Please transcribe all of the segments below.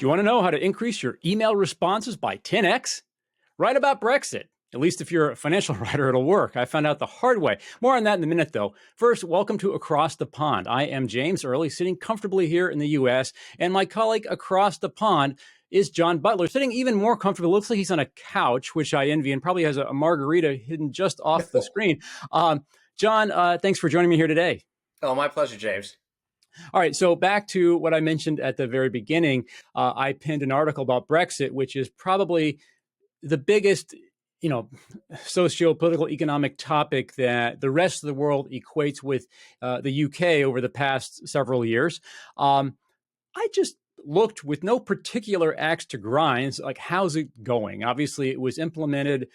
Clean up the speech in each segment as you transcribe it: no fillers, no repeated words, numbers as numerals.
Do you want to know how to increase your email responses by 10x? Write about Brexit. At least if you're a financial writer, it'll work. I found out the hard way. More on that in a minute, though. First, welcome to Across the Pond. I am James Early, sitting comfortably here in the U.S., and my colleague across the pond is John Butler, sitting even more comfortable. Looks like he's on a couch, which I envy, and probably has a margarita hidden just off the screen. John, thanks for joining me here today. Oh, my pleasure, James. All right, so back to what I mentioned at the very beginning. I pinned an article about Brexit, which is probably the biggest, socio-political economic topic that the rest of the world equates with the UK over the past several years. I just looked with no particular axe to grind, like how's it going? Obviously, it was started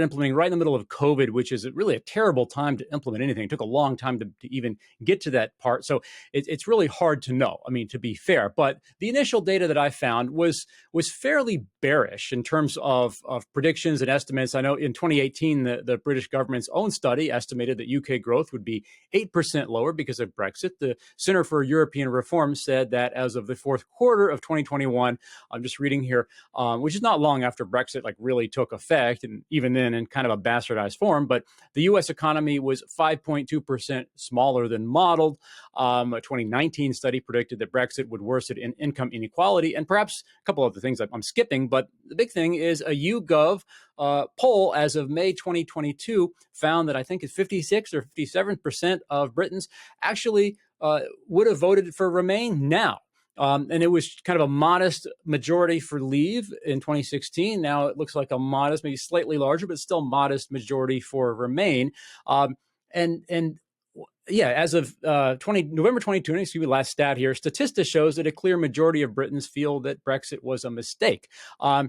implementing right in the middle of COVID, which is really a terrible time to implement anything. It took a long time to even get to that part. So it's really hard to know, to be fair. But the initial data that I found was fairly bearish in terms of predictions and estimates. I know in 2018, the British government's own study estimated that UK growth would be 8% lower because of Brexit. The Center for European Reform said that as of the fourth quarter of 2021, I'm just reading here, which is not long after Brexit really took effect, and even then in kind of a bastardized form, but the U.S. economy was 5.2% smaller than modeled. A 2019 study predicted that Brexit would worsen in income inequality, and perhaps a couple other things I'm skipping, but the big thing is a YouGov poll as of May 2022 found that I think it's 56 or 57% of Britons actually would have voted for Remain now. And it was kind of a modest majority for Leave in 2016. Now it looks like a modest, maybe slightly larger, but still modest majority for Remain. As of November 2020, excuse me, last stat here, Statista shows that a clear majority of Britons feel that Brexit was a mistake. I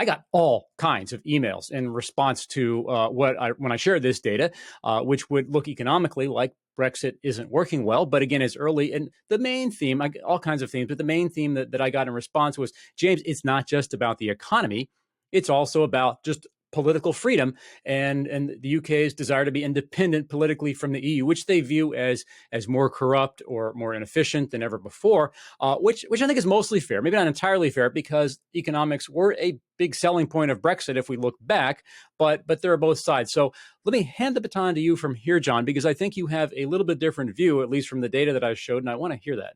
got all kinds of emails in response to when I shared this data, which would look economically like Brexit isn't working well. But again, it's early. And the main theme, all kinds of themes, but the main theme that I got in response was, James, it's not just about the economy. It's also about just political freedom and the UK's desire to be independent politically from the EU, which they view as more corrupt or more inefficient than ever before, which I think is mostly fair, maybe not entirely fair, because economics were a big selling point of Brexit if we look back, but there are both sides. So let me hand the baton to you from here, John, because I think you have a little bit different view, at least from the data that I showed, and I want to hear that.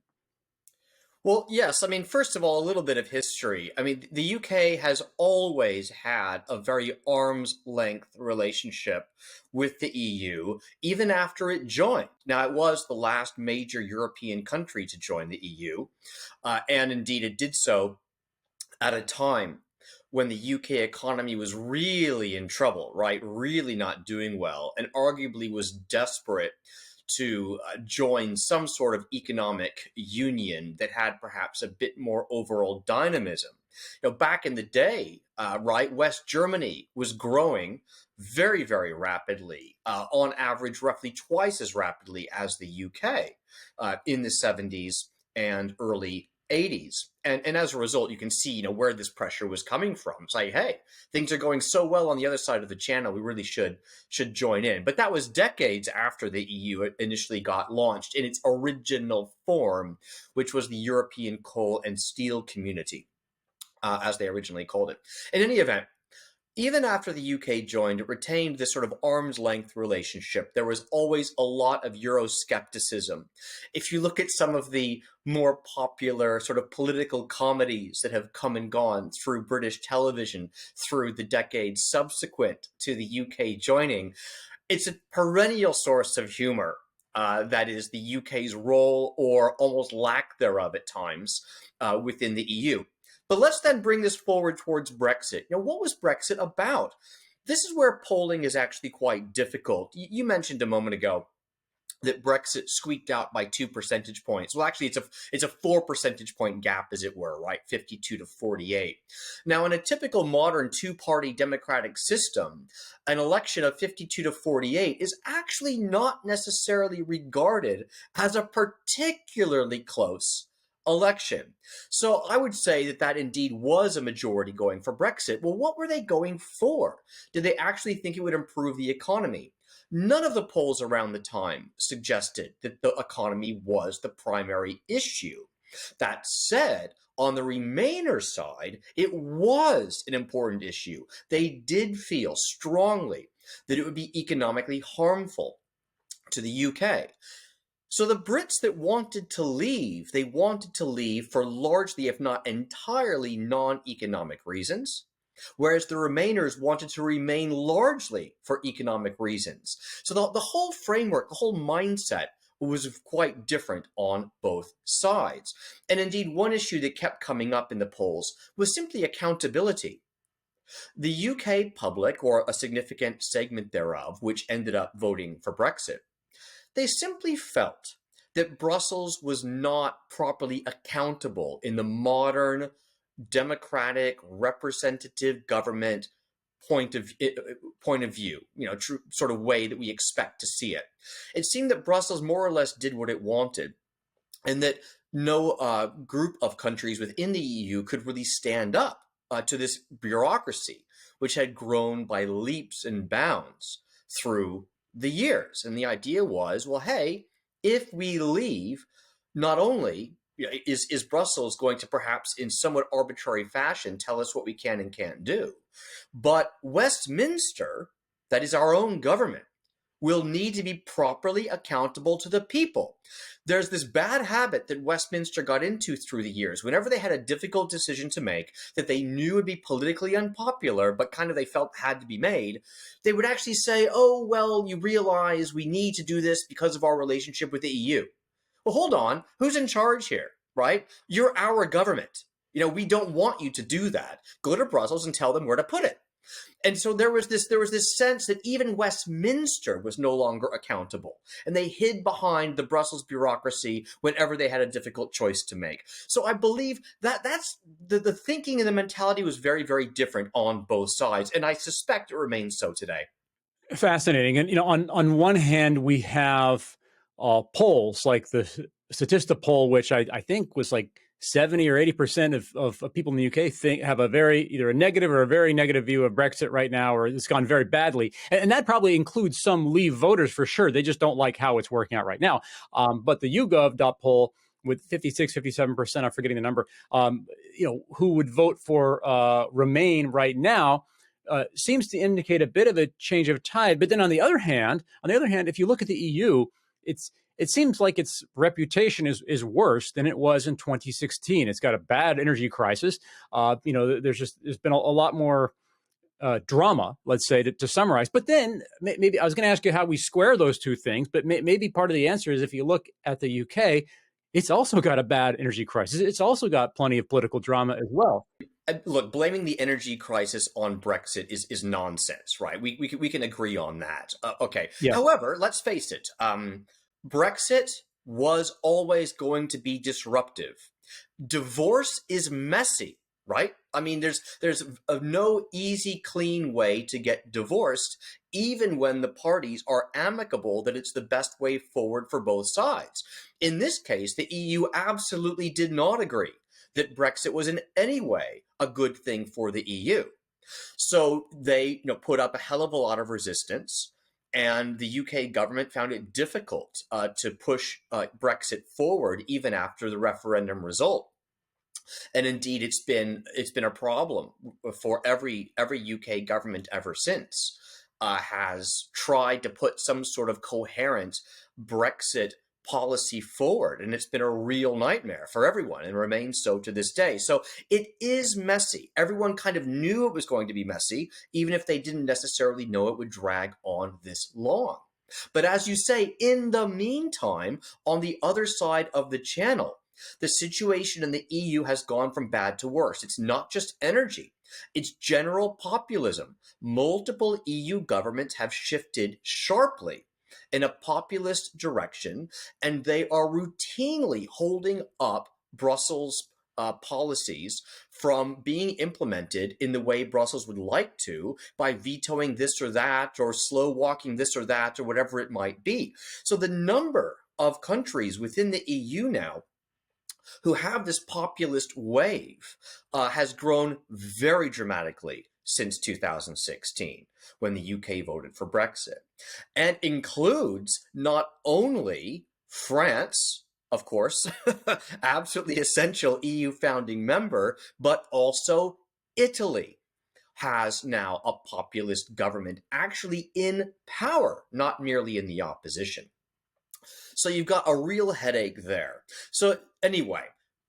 Well, yes. First of all, a little bit of history. The UK has always had a very arm's length relationship with the EU, even after it joined. Now, it was the last major European country to join the EU, and indeed it did so at a time when the UK economy was really in trouble, right? Really not doing well, and arguably was desperate to join some sort of economic union that had perhaps a bit more overall dynamism. Back in the day, right, West Germany was growing very, very rapidly, on average, roughly twice as rapidly as the UK in the 70s and early 80s. And as a result, you can see, where this pressure was coming from. It's like, hey, things are going so well on the other side of the channel, we really should join in. But that was decades after the EU initially got launched in its original form, which was the European Coal and Steel Community, as they originally called it. In any event, even after the UK joined, it retained this sort of arm's length relationship. There was always a lot of Euroscepticism. If you look at some of the more popular sort of political comedies that have come and gone through British television through the decades subsequent to the UK joining, it's a perennial source of humor. That is the UK's role, or almost lack thereof at times, within the EU. But let's then bring this forward towards Brexit. What was Brexit about? This is where polling is actually quite difficult. You mentioned a moment ago that Brexit squeaked out by 2 percentage points. Well, actually, it's a 4 percentage point gap, as it were, right? 52 to 48. Now, in a typical modern two-party democratic system, an election of 52 to 48 is actually not necessarily regarded as a particularly close election. So I would say that indeed was a majority going for Brexit. Well, what were they going for? Did they actually think it would improve the economy? None of the polls around the time suggested that the economy was the primary issue. That said, on the Remainer side, it was an important issue. They did feel strongly that it would be economically harmful to the UK. So the Brits that wanted to leave, they wanted to leave for largely, if not entirely, non-economic reasons, whereas the Remainers wanted to remain largely for economic reasons. So the whole framework, the whole mindset was quite different on both sides. And indeed, one issue that kept coming up in the polls was simply accountability. The UK public, or a significant segment thereof, which ended up voting for Brexit, they simply felt that Brussels was not properly accountable in the modern democratic representative government point of view, true sort of way that we expect to see it. It seemed that Brussels more or less did what it wanted, and that no group of countries within the EU could really stand up to this bureaucracy, which had grown by leaps and bounds through the years. And the idea was, well, hey, if we leave, not only is Brussels going to perhaps in somewhat arbitrary fashion tell us what we can and can't do, but Westminster, that is our own government, will need to be properly accountable to the people. There's this bad habit that Westminster got into through the years. Whenever they had a difficult decision to make that they knew would be politically unpopular, but kind of they felt had to be made, they would actually say, oh, well, you realize we need to do this because of our relationship with the EU. Well, hold on. Who's in charge here, right? You're our government. We don't want you to do that. Go to Brussels and tell them where to put it. And so there was this sense that even Westminster was no longer accountable, and they hid behind the Brussels bureaucracy whenever they had a difficult choice to make. So I believe that that's the thinking and the mentality was very, very different on both sides, and I suspect it remains so today. Fascinating. And, on one hand, we have polls like the Statista poll, which I think was like 70 or 80% of people in the UK have either a negative or a very negative view of Brexit right now, or it's gone very badly. And that probably includes some Leave voters for sure. They just don't like how it's working out right now. But the YouGov poll with 56, 57%, I'm forgetting the number, who would vote for Remain right now, seems to indicate a bit of a change of tide. But then on the other hand, if you look at the EU, it seems like its reputation is worse than it was in 2016. It's got a bad energy crisis. There's been a lot more drama, let's say, to summarize. But then maybe I was going to ask you how we square those two things. But maybe part of the answer is if you look at the UK, it's also got a bad energy crisis. It's also got plenty of political drama as well. Look, blaming the energy crisis on Brexit is nonsense, right? We can agree on that. Okay. Yeah. However, let's face it. Brexit was always going to be disruptive. Divorce is messy, right? I mean, there's no easy, clean way to get divorced, even when the parties are amicable that it's the best way forward for both sides. In this case, the EU absolutely did not agree that Brexit was in any way a good thing for the EU. So they put up a hell of a lot of resistance. And the UK government found it difficult to push Brexit forward even after the referendum result. And indeed, it's been a problem for every UK government ever since has tried to put some sort of coherent Brexit policy forward, and it's been a real nightmare for everyone and remains so to this day. So it is messy. Everyone kind of knew it was going to be messy, even if they didn't necessarily know it would drag on this long. But as you say, in the meantime, on the other side of the channel, the situation in the EU has gone from bad to worse. It's not just energy. It's general populism. Multiple EU governments have shifted sharply in a populist direction, and they are routinely holding up Brussels policies from being implemented in the way Brussels would like to by vetoing this or that, or slow walking this or that, or whatever it might be. So the number of countries within the EU now who have this populist wave has grown very dramatically since 2016, when the UK voted for Brexit, and includes not only France, of course, absolutely essential EU founding member, but also Italy has now a populist government actually in power, not merely in the opposition. So you've got a real headache there. So, anyway,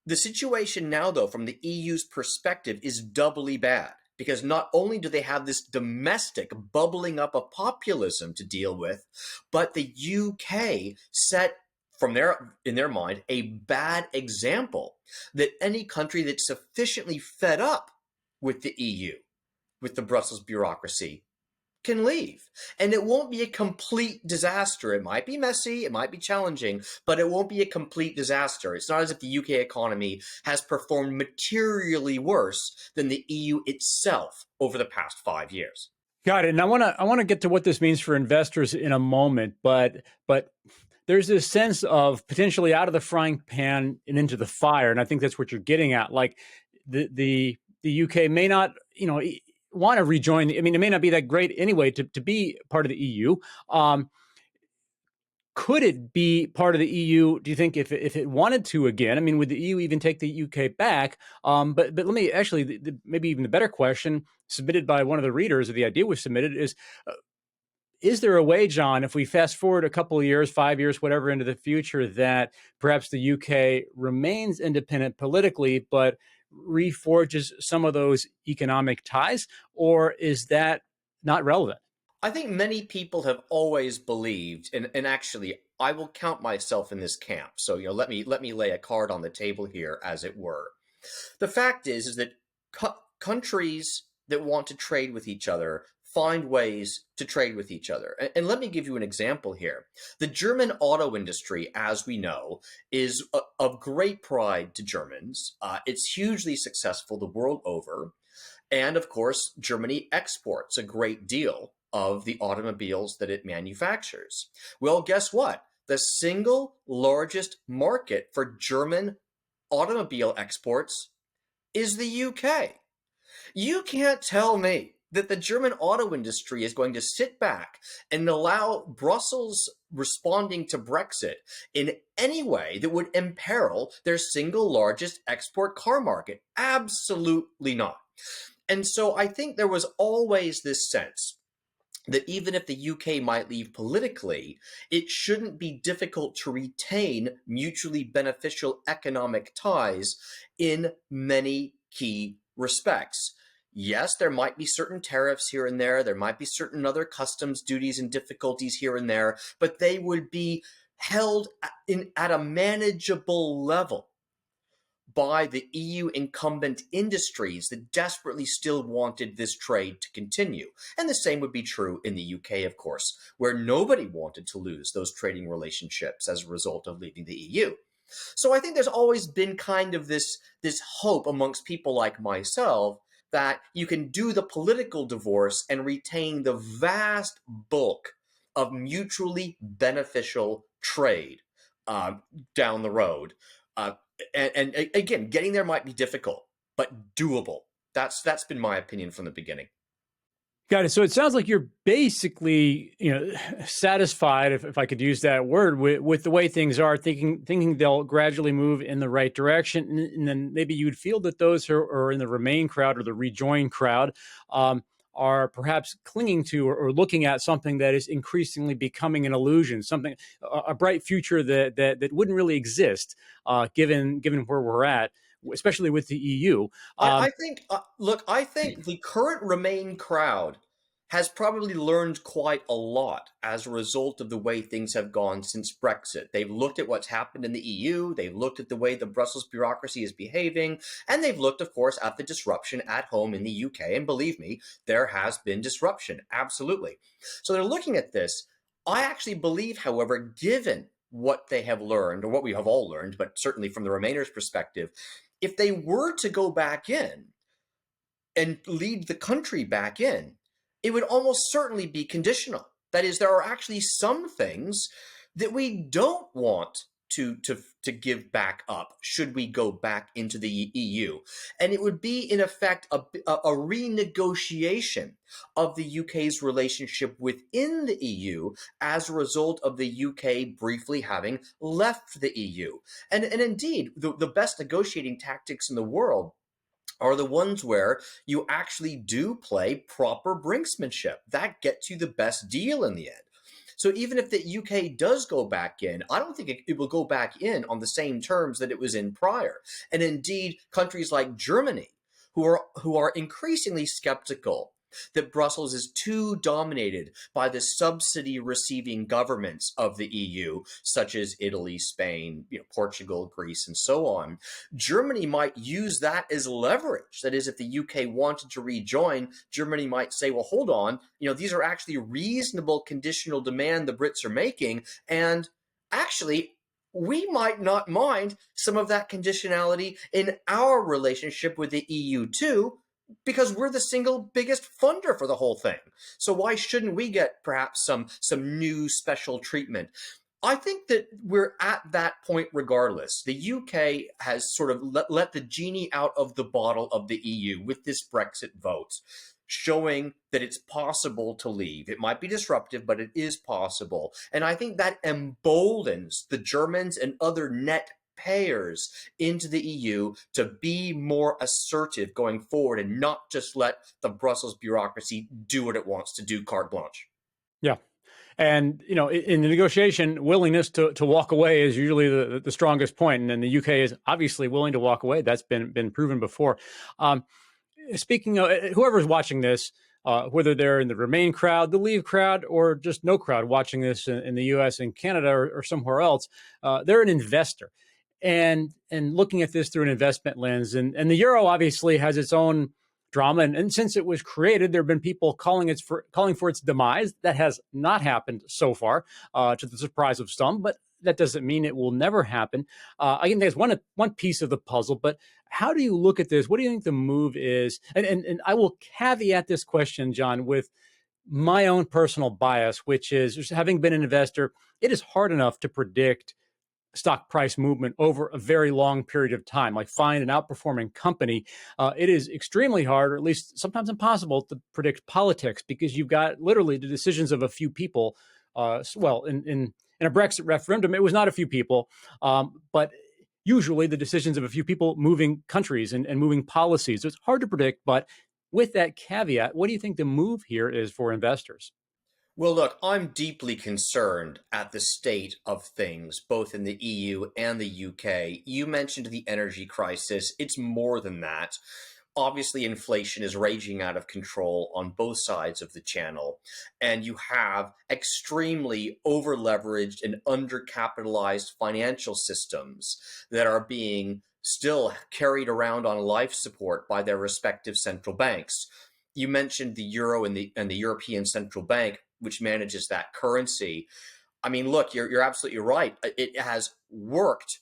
the situation now, though, from the EU's perspective, is doubly bad. Because not only do they have this domestic bubbling up of populism to deal with, but the UK set in their mind a bad example that any country that's sufficiently fed up with the EU, with the Brussels bureaucracy, can leave. And it won't be a complete disaster. It might be messy, it might be challenging, but it won't be a complete disaster. It's not as if the UK economy has performed materially worse than the EU itself over the past 5 years. Got it. And I want to get to what this means for investors in a moment, but there's this sense of potentially out of the frying pan and into the fire, and I think that's what you're getting at. Like the UK may not, want to rejoin. I mean, it may not be that great anyway to be part of the EU. Could it be part of the EU, do you think, if it wanted to again? I mean, would the EU even take the UK back? But let me actually, maybe even the better question submitted by one of the readers, or the idea was submitted, is there a way, John, if we fast forward a couple of years, 5 years, whatever, into the future, that perhaps the UK remains independent politically, but reforges some of those economic ties? Or is that not relevant? I think many people have always believed, and actually, I will count myself in this camp. So, let me lay a card on the table here, as it were. The fact is that countries that want to trade with each other find ways to trade with each other. And let me give you an example here. The German auto industry, as we know, is of great pride to Germans. It's hugely successful the world over. And of course, Germany exports a great deal of the automobiles that it manufactures. Well, guess what? The single largest market for German automobile exports is the UK. You can't tell me that the German auto industry is going to sit back and allow Brussels responding to Brexit in any way that would imperil their single largest export car market. Absolutely not. And so I think there was always this sense that even if the UK might leave politically, it shouldn't be difficult to retain mutually beneficial economic ties in many key respects. Yes, there might be certain tariffs here and there might be certain other customs duties and difficulties here and there, but they would be held at a manageable level by the EU incumbent industries that desperately still wanted this trade to continue. And the same would be true in the UK, of course, where nobody wanted to lose those trading relationships as a result of leaving the EU. So I think there's always been kind of this hope amongst people like myself that you can do the political divorce and retain the vast bulk of mutually beneficial trade down the road. And again, getting there might be difficult, but doable. That's been my opinion from the beginning. Got it. So it sounds like you're basically, satisfied, if I could use that word, with the way things are, thinking they'll gradually move in the right direction, and then maybe you'd feel that those who are in the remain crowd or the rejoin crowd are perhaps clinging to or looking at something that is increasingly becoming an illusion, something, a bright future that wouldn't really exist, given where we're at, especially with the EU. I think, look, I think the current Remain crowd has probably learned quite a lot as a result of the way things have gone since Brexit. They've looked at what's happened in the EU, they've looked at the way the Brussels bureaucracy is behaving, and they've looked, of course, at the disruption at home in the UK. And believe me, there has been disruption, absolutely. So they're looking at this. I actually believe, however, given what they have learned, or what we have all learned, but certainly from the Remainers' perspective, if they were to go back in and lead the country back in, it would almost certainly be conditional. That is, there are actually some things that we don't want to give back up should we go back into the EU. And it would be, in effect, a renegotiation of the UK's relationship within the EU as a result of the UK briefly having left the EU. And indeed, the best negotiating tactics in the world are the ones where you actually do play proper brinksmanship. That gets you the best deal in the end. So even if the UK does go back in, I don't think it will go back in on the same terms that it was in prior. And indeed, countries like Germany, who are increasingly skeptical that Brussels is too dominated by the subsidy-receiving governments of the EU, such as Italy, Spain, Portugal, Greece, and so on. Germany might use that as leverage. That is, if the UK wanted to rejoin, Germany might say, well, hold on, these are actually reasonable conditional demand the Brits are making, and actually, we might not mind some of that conditionality in our relationship with the EU too, because we're the single biggest funder for the whole thing. So why shouldn't we get perhaps some new special treatment? I think that we're at that point regardless. The UK has sort of let the genie out of the bottle of the EU with this Brexit vote, showing that it's possible to leave. It might be disruptive, but it is possible. And I think that emboldens the Germans and other net payers into the EU to be more assertive going forward and not just let the Brussels bureaucracy do what it wants to do, carte blanche. Yeah. And, in the negotiation, willingness to walk away is usually the strongest point. And the UK is obviously willing to walk away. That's been proven before. Speaking of whoever's watching this, whether they're in the Remain crowd, the Leave crowd, or just no crowd watching this in the US and Canada or somewhere else, they're an investor. And looking at this through an investment lens, and the euro obviously has its own drama, and since it was created, there have been people calling for its demise. That has not happened so far, to the surprise of some, but that doesn't mean it will never happen. I think there's one piece of the puzzle, but how do you look at this? What do you think the move is? And I will caveat this question, John, with my own personal bias, which is, just having been an investor, it is hard enough to predict stock price movement over a very long period of time, like find an outperforming company. It is extremely hard, or at least sometimes impossible, to predict politics, because you've got literally the decisions of a few people. In a Brexit referendum, it was not a few people, but usually the decisions of a few people moving countries and moving policies. So it's hard to predict, but with that caveat, what do you think the move here is for investors? Well, look, I'm deeply concerned at the state of things, both in the EU and the UK. You mentioned the energy crisis. It's more than that. Obviously, inflation is raging out of control on both sides of the channel, and you have extremely over-leveraged and undercapitalized financial systems that are being still carried around on life support by their respective central banks. You mentioned the euro and the European Central Bank, which manages that currency. I mean, look, you're absolutely right. It has worked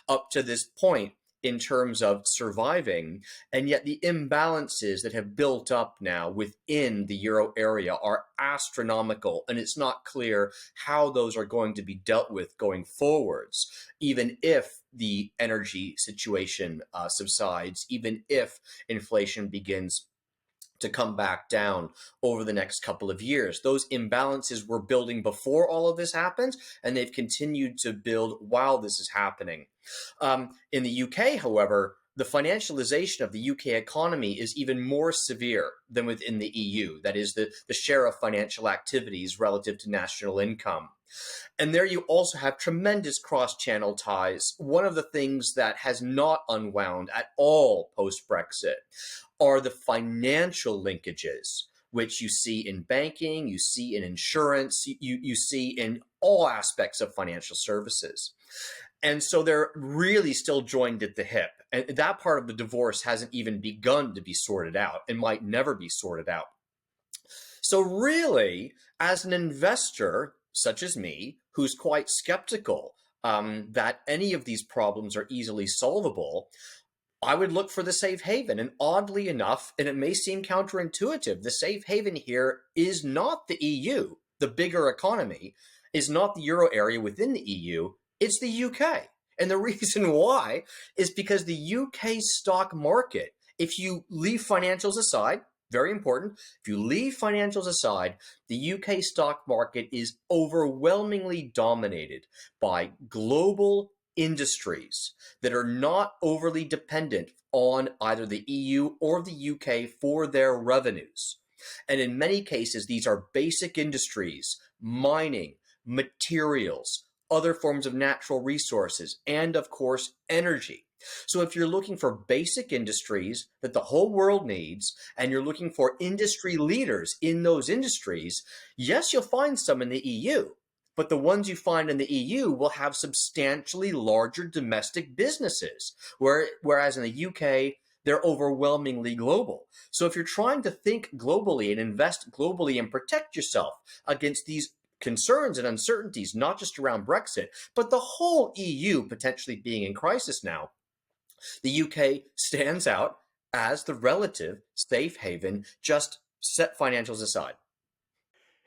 up to this point in terms of surviving, and yet the imbalances that have built up now within the euro area are astronomical, and it's not clear how those are going to be dealt with going forwards, even if the energy situation subsides, even if inflation begins to come back down over the next couple of years. Those imbalances were building before all of this happened, and they've continued to build while this is happening. In the UK, however, the financialization of the UK economy is even more severe than within the EU. That is, the share of financial activities relative to national income. And there you also have tremendous cross-channel ties. One of the things that has not unwound at all post-Brexit are the financial linkages, which you see in banking, you see in insurance, you see in all aspects of financial services. And so they're really still joined at the hip. And that part of the divorce hasn't even begun to be sorted out and might never be sorted out. So really, as an investor, such as me, who's quite skeptical that any of these problems are easily solvable, I would look for the safe haven. And oddly enough, and it may seem counterintuitive, the safe haven here is not the EU. The bigger economy is not the euro area within the EU. It's the UK. And the reason why is because the UK stock market, if you leave financials aside, very important, if you leave financials aside, the UK stock market is overwhelmingly dominated by global industries that are not overly dependent on either the EU or the UK for their revenues. And in many cases, these are basic industries, mining, materials, other forms of natural resources, and of course, energy. So if you're looking for basic industries that the whole world needs, and you're looking for industry leaders in those industries, yes, you'll find some in the EU. But the ones you find in the EU will have substantially larger domestic businesses, whereas in the UK, they're overwhelmingly global. So if you're trying to think globally and invest globally and protect yourself against these concerns and uncertainties, not just around Brexit, but the whole EU potentially being in crisis now, the UK stands out as the relative safe haven. Just set financials aside.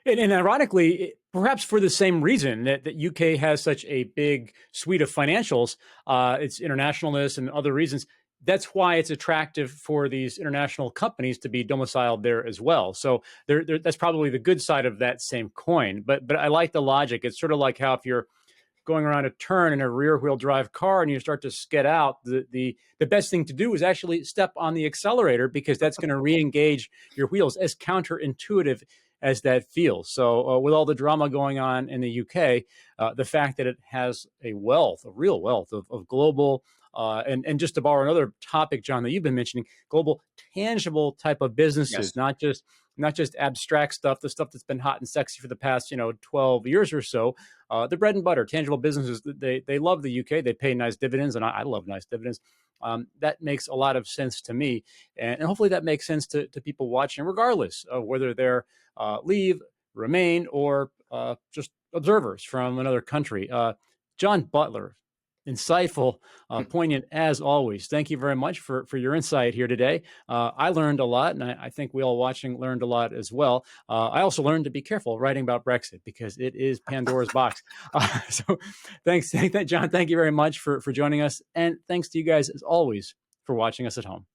And ironically, perhaps for the same reason that UK has such a big suite of financials, its internationalness and other reasons, that's why it's attractive for these international companies to be domiciled there as well. So that's probably the good side of that same coin. But I like the logic. It's sort of like how if you're going around a turn in a rear wheel drive car and you start to skid out, the best thing to do is actually step on the accelerator, because that's going to re-engage your wheels, as counterintuitive as that feels. So with all the drama going on in the UK, the fact that it has a real wealth of global, and just to borrow another topic, John, that you've been mentioning, global tangible type of businesses, Yes. not just abstract stuff, the stuff that's been hot and sexy for the past 12 years or so. The bread and butter, tangible businesses, they love the UK. They pay nice dividends, and I love nice dividends. That makes a lot of sense to me, and hopefully that makes sense to people watching, regardless of whether they're leave, remain, or just observers from another country. John Butler, insightful, poignant as always. Thank you very much for your insight here today. I learned a lot, and I think we all watching learned a lot as well. I also learned to be careful writing about Brexit, because it is Pandora's box. So thanks, John. Thank you very much for joining us. And thanks to you guys, as always, for watching us at home.